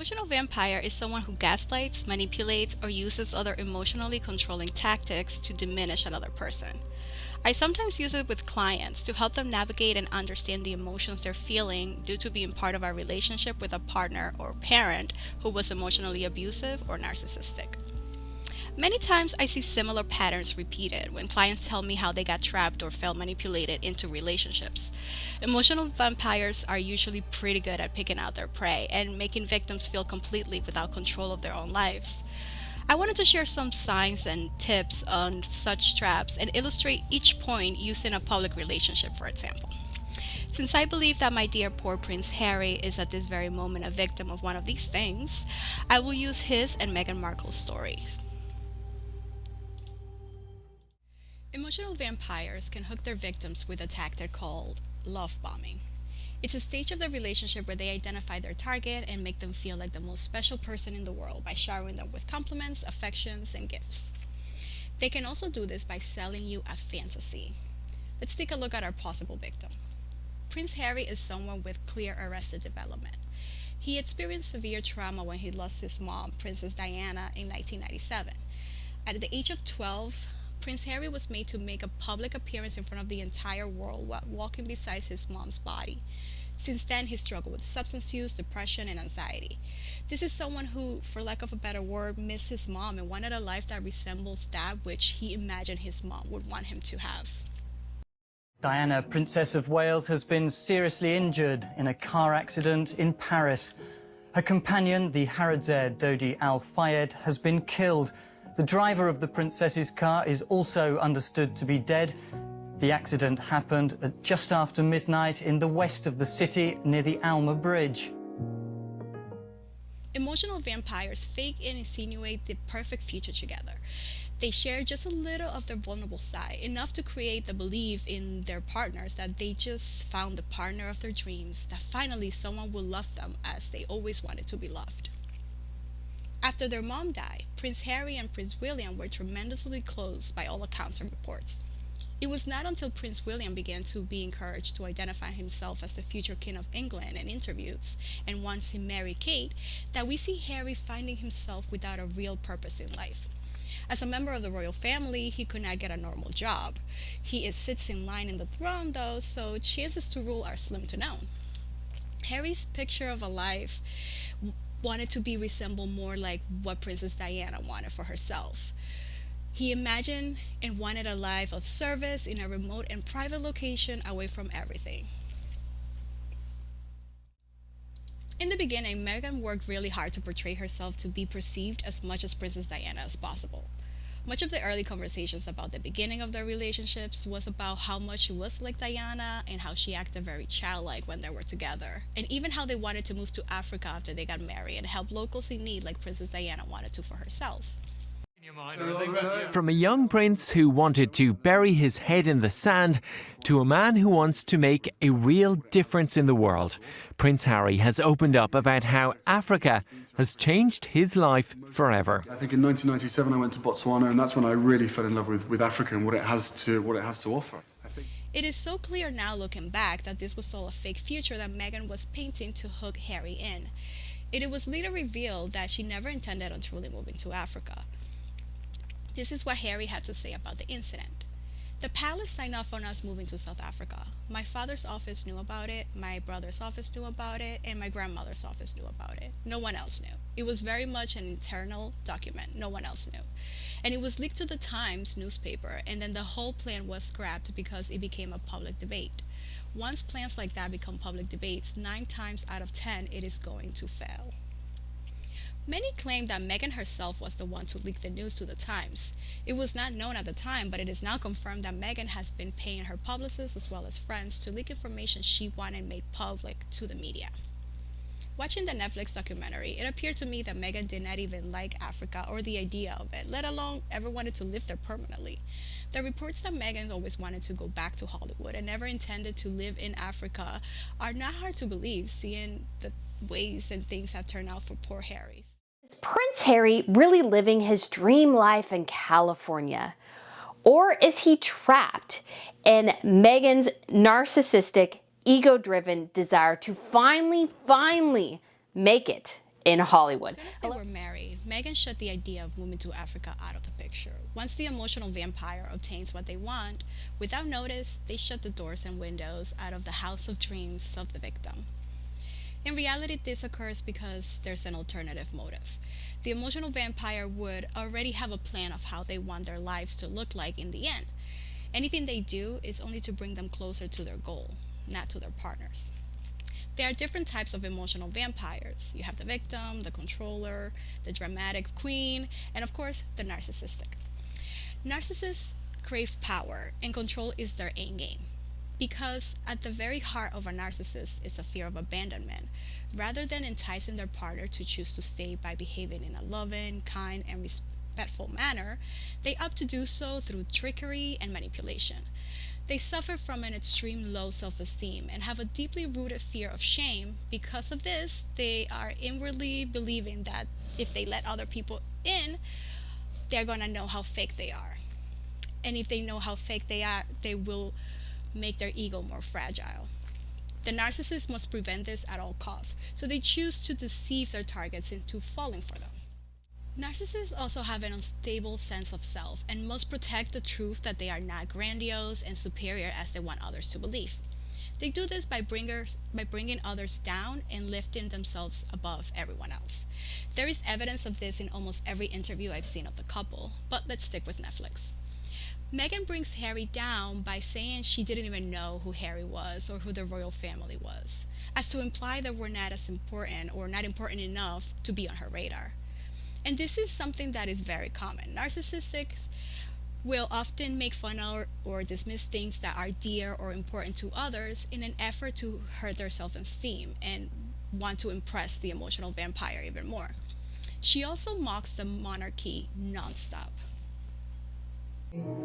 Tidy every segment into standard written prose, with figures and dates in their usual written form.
Emotional vampire is someone who gaslights, manipulates, or uses other emotionally controlling tactics to diminish another person. I sometimes use it with clients to help them navigate and understand the emotions they're feeling due to being part of a relationship with a partner or parent who was emotionally abusive or narcissistic. Many times I see similar patterns repeated when clients tell me how they got trapped or felt manipulated into relationships. Emotional vampires are usually pretty good at picking out their prey and making victims feel completely without control of their own lives. I wanted to share some signs and tips on such traps and illustrate each point using a public relationship, for example. Since I believe that my dear poor Prince Harry is at this very moment a victim of one of these things, I will use his and Meghan Markle's stories. Emotional vampires can hook their victims with a tactic called love bombing. It's a stage of the relationship where they identify their target and make them feel like the most special person in the world by showering them with compliments, affections, and gifts. They can also do this by selling you a fantasy. Let's take a look at our possible victim. Prince Harry is someone with clear arrested development. He experienced severe trauma when he lost his mom, Princess Diana, in 1997. At the age of 12, Prince Harry was made to make a public appearance in front of the entire world while walking beside his mom's body. Since then, he struggled with substance use, depression, and anxiety. This is someone who, for lack of a better word, missed his mom and wanted a life that resembles that which he imagined his mom would want him to have. Diana, Princess of Wales, has been seriously injured in a car accident in Paris. Her companion, the Harrods heir Dodi Al Fayed, has been killed. The driver of the princess's car is also understood to be dead. The accident happened at just after midnight in the west of the city near the Alma Bridge. Emotional vampires fake and insinuate the perfect future together. They share just a little of their vulnerable side, enough to create the belief in their partners that they just found the partner of their dreams, that finally someone will love them as they always wanted to be loved. After their mom died, Prince Harry and Prince William were tremendously close by all accounts and reports. It was not until Prince William began to be encouraged to identify himself as the future King of England in interviews, and once he married Kate, that we see Harry finding himself without a real purpose in life. As a member of the royal family, he could not get a normal job. He sits in line in the throne, though, so chances to rule are slim to none. Harry's picture of a life wanted to be resemble more like what Princess Diana wanted for herself. He imagined and wanted a life of service in a remote and private location away from everything. In the beginning, Meghan worked really hard to portray herself to be perceived as much as Princess Diana as possible. Much of the early conversations about the beginning of their relationships was about how much she was like Diana and how she acted very childlike when they were together, and even how they wanted to move to Africa after they got married and help locals in need like Princess Diana wanted to for herself. From a young prince who wanted to bury his head in the sand to a man who wants to make a real difference in the world, Prince Harry has opened up about how Africa has changed his life forever. I think in 1997 I went to Botswana, and that's when I really fell in love with Africa and what it has to offer. It is so clear now looking back that this was all a fake future that Meghan was painting to hook Harry in. It was later revealed that she never intended on truly moving to Africa. This is what Harry had to say about the incident. The palace signed off on us moving to South Africa. My father's office knew about it, my brother's office knew about it, and my grandmother's office knew about it. No one else knew. It was very much an internal document. No one else knew. And it was leaked to the Times newspaper, and then the whole plan was scrapped because it became a public debate. Once plans like that become public debates, 9 times out of 10 it is going to fail. Many claim that Meghan herself was the one to leak the news to the Times. It was not known at the time, but it is now confirmed that Meghan has been paying her publicists as well as friends to leak information she wanted made public to the media. Watching the Netflix documentary, it appeared to me that Meghan did not even like Africa or the idea of it, let alone ever wanted to live there permanently. The reports that Meghan always wanted to go back to Hollywood and never intended to live in Africa are not hard to believe, seeing the ways and things have turned out for poor Harry. Is Prince Harry really living his dream life in California? Or is he trapped in Meghan's narcissistic, ego-driven desire to finally make it in Hollywood. As soon as they were married, Meghan shut the idea of moving to Africa out of the picture. Once the emotional vampire obtains what they want, without notice, they shut the doors and windows out of the house of dreams of the victim. In reality, this occurs because there's an alternative motive. The emotional vampire would already have a plan of how they want their lives to look like in the end. Anything they do is only to bring them closer to their goal, not to their partners. There are different types of emotional vampires. You have the victim, the controller, the dramatic queen, and of course, the narcissistic. Narcissists crave power, and control is their aim game. Because at the very heart of a narcissist is a fear of abandonment. Rather than enticing their partner to choose to stay by behaving in a loving, kind, and respectful manner, they opt to do so through trickery and manipulation. They suffer from an extreme low self esteem and have a deeply rooted fear of shame. Because of this, they are inwardly believing that if they let other people in, they're going to know how fake they are. And if they know how fake they are, they will make their ego more fragile. The narcissist must prevent this at all costs, so they choose to deceive their targets into falling for them. Narcissists also have an unstable sense of self and must protect the truth that they are not grandiose and superior as they want others to believe. They do this by bringing others down and lifting themselves above everyone else. There is evidence of this in almost every interview I've seen of the couple, but let's stick with Netflix. Meghan brings Harry down by saying she didn't even know who Harry was or who the royal family was, as to imply that we're not as important or not important enough to be on her radar. And this is something that is very common. Narcissists will often make fun or dismiss things that are dear or important to others in an effort to hurt their self-esteem and want to impress the emotional vampire even more. She also mocks the monarchy nonstop.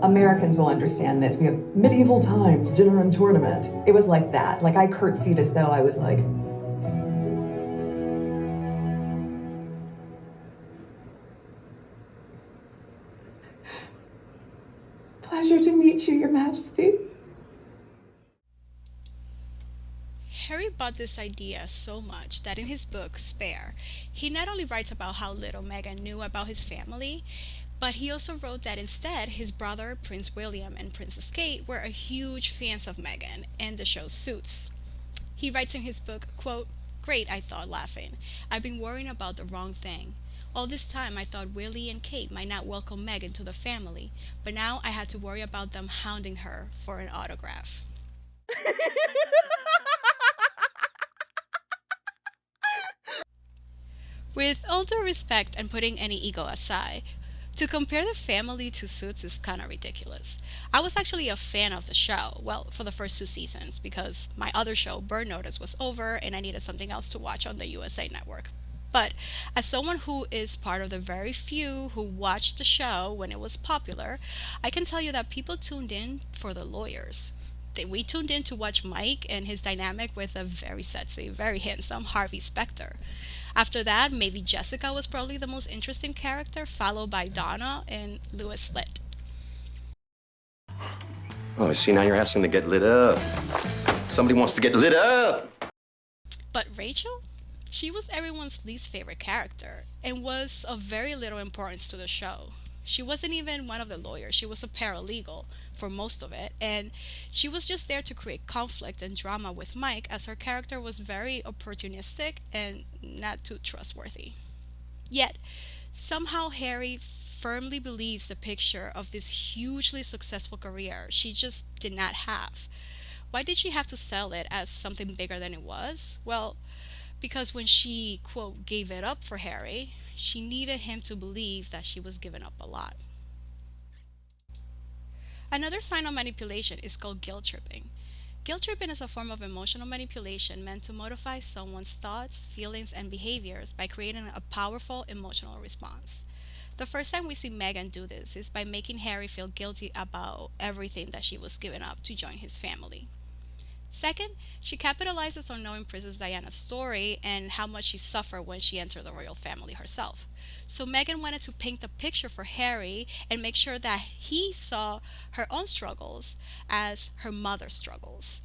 Americans will understand this. We have medieval times, dinner and tournament. It was like that. Like I curtsied as though I was like, pleasure to meet you, Your Majesty. Harry bought this idea so much that in his book, Spare, he not only writes about how little Meghan knew about his family, but he also wrote that instead his brother, Prince William, and Princess Kate were a huge fans of Meghan and the show Suits. He writes in his book, quote, "Great, I thought, laughing. I've been worrying about the wrong thing. All this time I thought Willie and Kate might not welcome Meghan to the family, but now I had to worry about them hounding her for an autograph." With all due respect and putting any ego aside, to compare the family to Suits is kind of ridiculous. I was actually a fan of the show, well, for the first 2 seasons, because my other show, Burn Notice, was over and I needed something else to watch on the USA Network. But as someone who is part of the very few who watched the show when it was popular, I can tell you that people tuned in for the lawyers. We tuned in to watch Mike and his dynamic with a very sexy, very handsome Harvey Specter. After that, maybe Jessica was probably the most interesting character, followed by Donna and Louis Litt. Oh, I see, now you're asking to get lit up. Somebody wants to get lit up. But Rachel? She was everyone's least favorite character and was of very little importance to the show. She wasn't even one of the lawyers. She was a paralegal for most of it, and she was just there to create conflict and drama with Mike, as her character was very opportunistic and not too trustworthy. Yet, somehow Harry firmly believes the picture of this hugely successful career she just did not have. Why did she have to sell it as something bigger than it was? Well, because when she, quote, gave it up for Harry, she needed him to believe that she was giving up a lot. Another sign of manipulation is called guilt-tripping. Guilt-tripping is a form of emotional manipulation meant to modify someone's thoughts, feelings, and behaviors by creating a powerful emotional response. The first time we see Meghan do this is by making Harry feel guilty about everything that she was giving up to join his family. Second, she capitalizes on knowing Princess Diana's story and how much she suffered when she entered the royal family herself. So Meghan wanted to paint the picture for Harry and make sure that he saw her own struggles as her mother's struggles.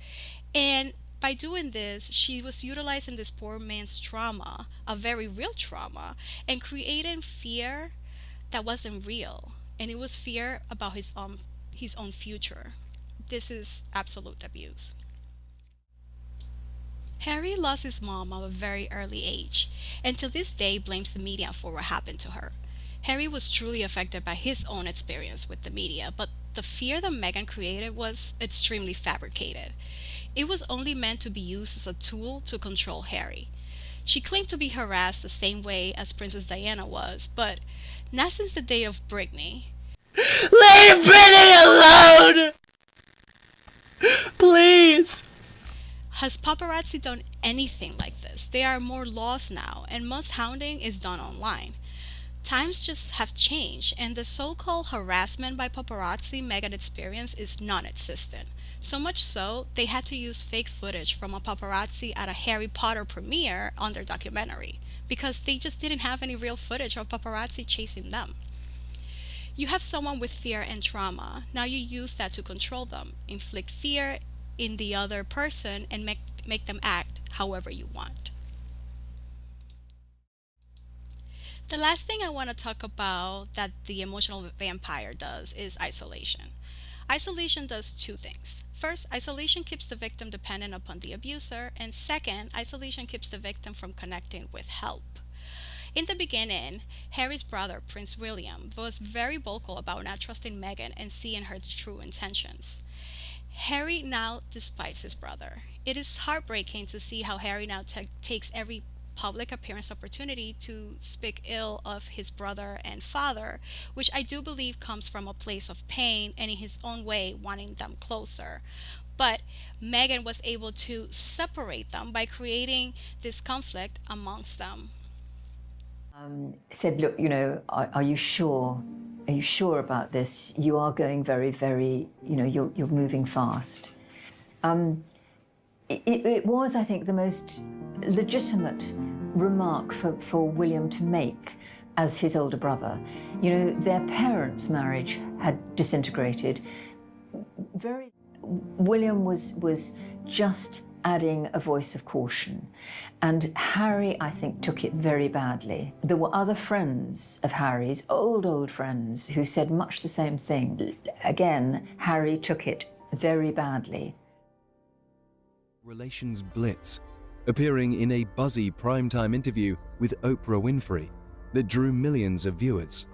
And By doing this, she was utilizing this poor man's trauma, a very real trauma, and creating fear that wasn't real. And it was fear about his own future. This is absolute abuse. Harry lost his mom at a very early age, and to this day blames the media for what happened to her. Harry was truly affected by his own experience with the media, but the fear that Meghan created was extremely fabricated. It was only meant to be used as a tool to control Harry. She claimed to be harassed the same way as Princess Diana was, but not since the day of Britney. Leave Britney alone! Please! Has paparazzi done anything like this? There are more laws now, and most hounding is done online. Times just have changed, and the so-called harassment by paparazzi Meghan experienced is non-existent. So much so, they had to use fake footage from a paparazzi at a Harry Potter premiere on their documentary, because they just didn't have any real footage of paparazzi chasing them. You have someone with fear and trauma. Now you use that to control them, inflict fear in the other person, and make them act however you want. The last thing I want to talk about that the emotional vampire does is isolation. Isolation does two things. First, isolation keeps the victim dependent upon the abuser, and second, isolation keeps the victim from connecting with help. In the beginning, Harry's brother, Prince William, was very vocal about not trusting Meghan and seeing her true intentions. Harry now despises his brother. It is heartbreaking to see how Harry now takes every public appearance opportunity to speak ill of his brother and father, which I do believe comes from a place of pain and in his own way wanting them closer. But Meghan was able to separate them by creating this conflict amongst them. Said, look, are you sure? Are you sure about this? You are going very, very, you're moving fast. It was, I think, the most legitimate remark for William to make as his older brother. Their parents' marriage had disintegrated. William was just adding a voice of caution. And Harry, I think, took it very badly. There were other friends of Harry's, old friends, who said much the same thing. Again, Harry took it very badly. Relations blitz, appearing in a buzzy primetime interview with Oprah Winfrey that drew millions of viewers.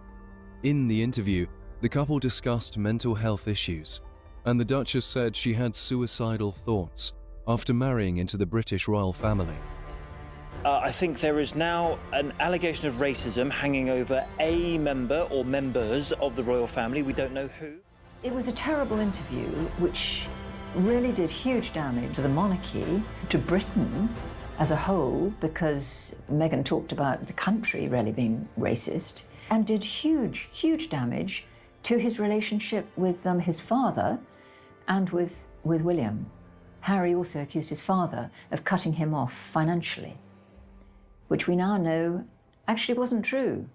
In the interview, the couple discussed mental health issues, and the Duchess said she had suicidal thoughts after marrying into the British royal family. I think there is now an allegation of racism hanging over a member or members of the royal family. We don't know who. It was a terrible interview, which really did huge damage to the monarchy, to Britain as a whole, because Meghan talked about the country really being racist, and did huge damage to his relationship with his father and with William. Harry also accused his father of cutting him off financially, which we now know actually wasn't true.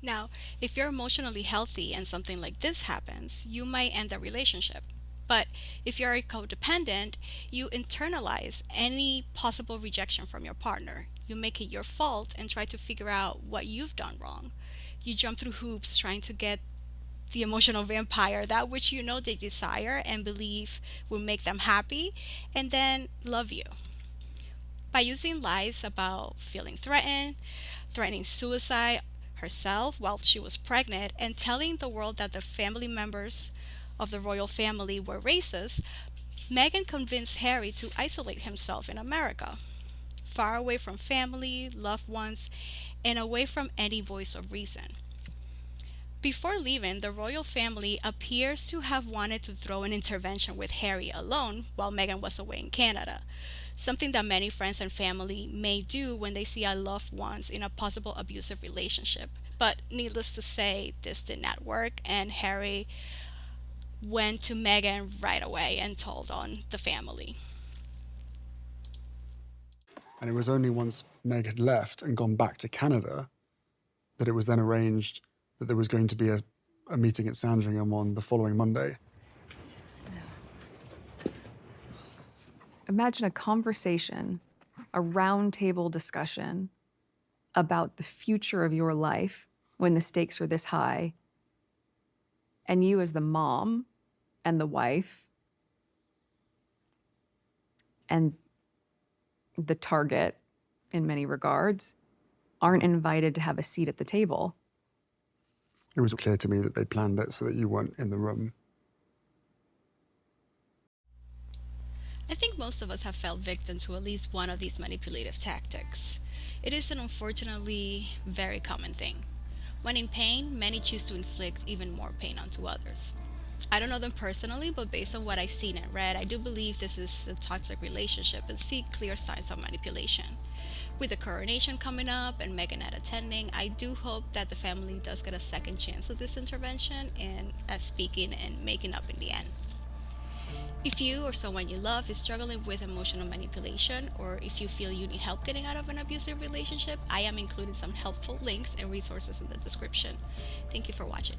Now, if you're emotionally healthy and something like this happens, you might end the relationship. But if you're a codependent, you internalize any possible rejection from your partner. You make it your fault and try to figure out what you've done wrong. You jump through hoops trying to get the emotional vampire that which you know they desire and believe will make them happy and then love you. By using lies about feeling threatened, threatening suicide herself while she was pregnant, and telling the world that the family members of the royal family were racist, Meghan convinced Harry to isolate himself in America, far away from family, loved ones, and away from any voice of reason. Before leaving, the royal family appears to have wanted to throw an intervention with Harry alone while Meghan was away in Canada, something that many friends and family may do when they see a loved ones in a possible abusive relationship. But needless to say, this did not work, and Harry went to Meghan right away and told on the family. And it was only once Meg had left and gone back to Canada that it was then arranged that there was going to be a meeting at Sandringham on the following Monday. Imagine a conversation, a roundtable discussion about the future of your life when the stakes are this high, and you as the mom and the wife and the target, in many regards, aren't invited to have a seat at the table. It was clear to me that they planned it so that you weren't in the room. I think most of us have fell victim to at least one of these manipulative tactics. It is an unfortunately very common thing. When in pain, many choose to inflict even more pain onto others. I don't know them personally, but based on what I've seen and read, I do believe this is a toxic relationship and see clear signs of manipulation. With the coronation coming up and Meghan not attending, I do hope that the family does get a second chance at this intervention and at speaking and making up in the end. If you or someone you love is struggling with emotional manipulation, or if you feel you need help getting out of an abusive relationship, I am including some helpful links and resources in the description. Thank you for watching.